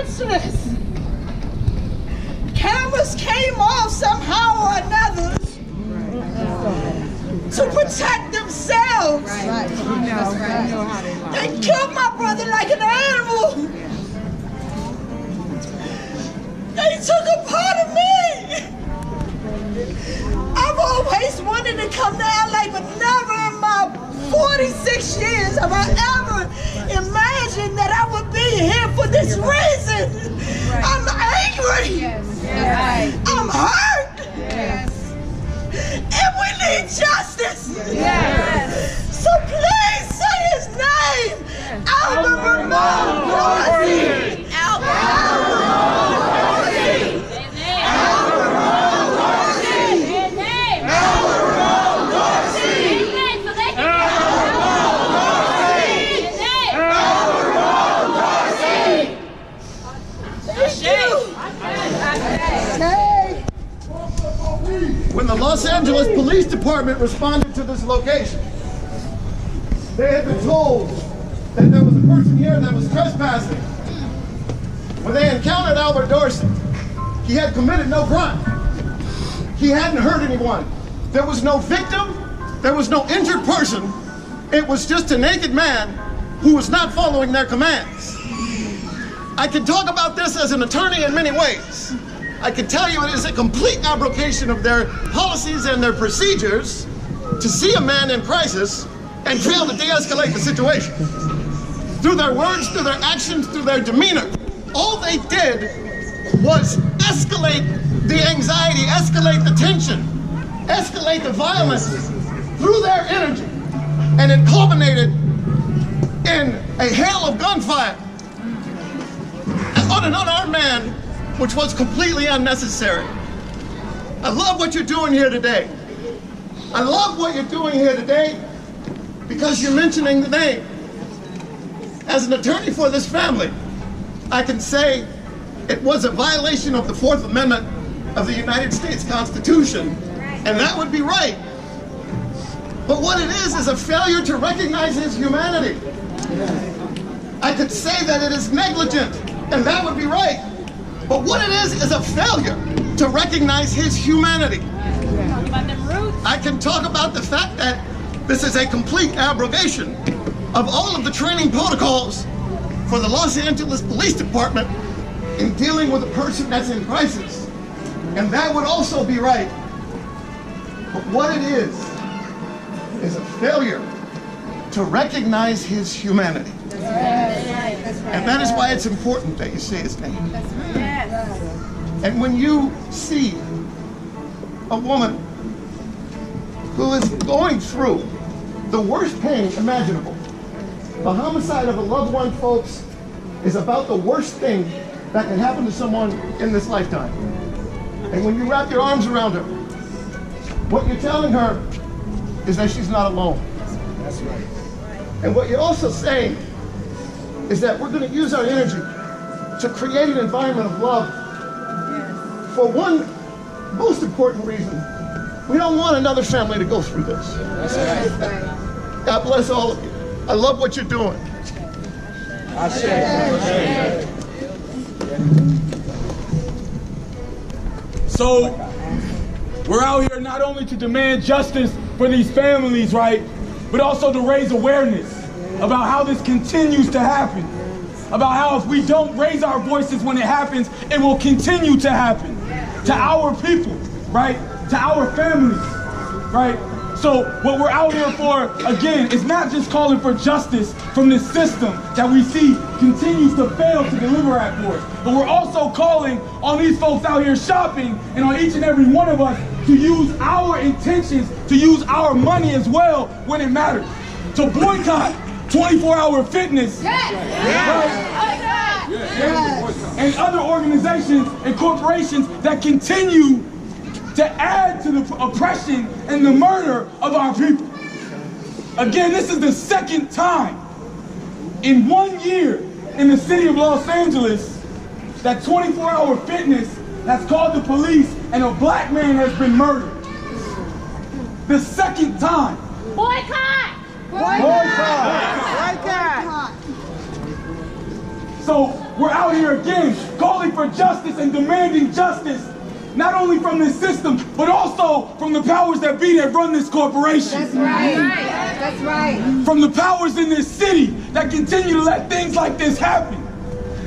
defenseless. Cameras came off somehow or another to protect themselves. They killed my brother like an animal. They took a part of me. I've always wanted to come to LA, but never in my 46 years have I ever imagined that I would be here for this reason. I'm angry. I'm hurt. And we need justice. So please say his name. Albert Ramon Dorsey. When the Los Angeles Police Department responded to this location, they had been told that there was a person here that was trespassing. When they encountered Albert Dorsey, he had committed no crime. He hadn't hurt anyone. There was no victim. There was no injured person. It was just a naked man who was not following their commands. I can talk about this as an attorney in many ways. I can tell you it is a complete abrogation of their policies and their procedures to see a man in crisis and fail to de-escalate the situation. Through their words, through their actions, through their demeanor, all they did was escalate the anxiety, escalate the tension, escalate the violence through their energy. And it culminated in a hail of gunfire on an unarmed man, which was completely unnecessary. I love what you're doing here today. I love what you're doing here today because you're mentioning the name. As an attorney for this family, I can say it was a violation of the 4th Amendment of the United States Constitution, and that would be right. But what it is a failure to recognize his humanity. I could say that it is negligent, and that would be right. But what it is a failure to recognize his humanity. I can talk about the fact that this is a complete abrogation of all of the training protocols for the Los Angeles Police Department in dealing with a person that's in crisis. And that would also be right. But what it is a failure to recognize his humanity. And that is why it's important that you say his name. And when you see a woman who is going through the worst pain imaginable, the homicide of a loved one, folks, is about the worst thing that can happen to someone in this lifetime. And when you wrap your arms around her, what you're telling her is that she's not alone. That's right. And what you're also saying is that we're going to use our energy to create an environment of love. For one most important reason, we don't want another family to go through this. That's right. God bless all of you. I love what you're doing. So we're out here not only to demand justice for these families, right, but also to raise awareness about how this continues to happen, about how if we don't raise our voices when it happens, it will continue to happen to our people, right, to our families, right? So what we're out here for, again, is not just calling for justice from this system that we see continues to fail to deliver at for us, but we're also calling on these folks out here shopping and on each and every one of us to use our intentions, to use our money as well when it matters, to boycott 24-hour fitness, right? And other organizations and corporations that continue to add to the oppression and the murder of our people. Again, this is the second time in 1 year in the city of Los Angeles that 24-hour fitness has called the police and a black man has been murdered. The second time. Boycott! Boycott! Boycott! So we're out here again, calling for justice and demanding justice, not only from this system, but also from the powers that be that run this corporation. That's right. That's right. From the powers in this city that continue to let things like this happen.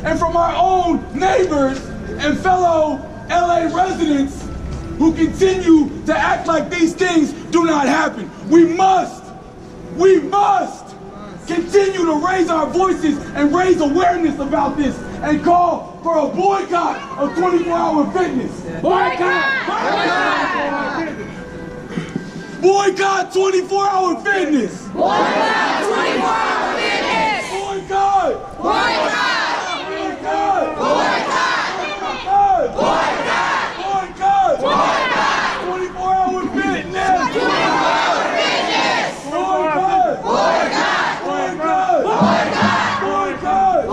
And from our own neighbors and fellow LA residents who continue to act like these things do not happen. We must continue to raise our voices and raise awareness about this and call for a boycott of 24-hour fitness. Boycott! Boycott 24-hour fitness! Boycott 24-hour fitness! Boycott! Boycott! Boycott! Boycott! Boycott! Boycott! Boycott! 24-hour fitness! 24-hour fitness! Boycott! Boycott! Boycott! Boycott! Boycott!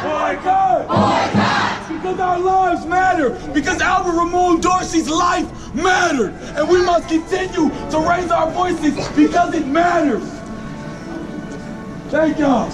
Boycott! Boycott! Because our lives matter. Because Albert Ramon Dorsey's life mattered. And we must continue to raise our voices because it matters. Thank y'all.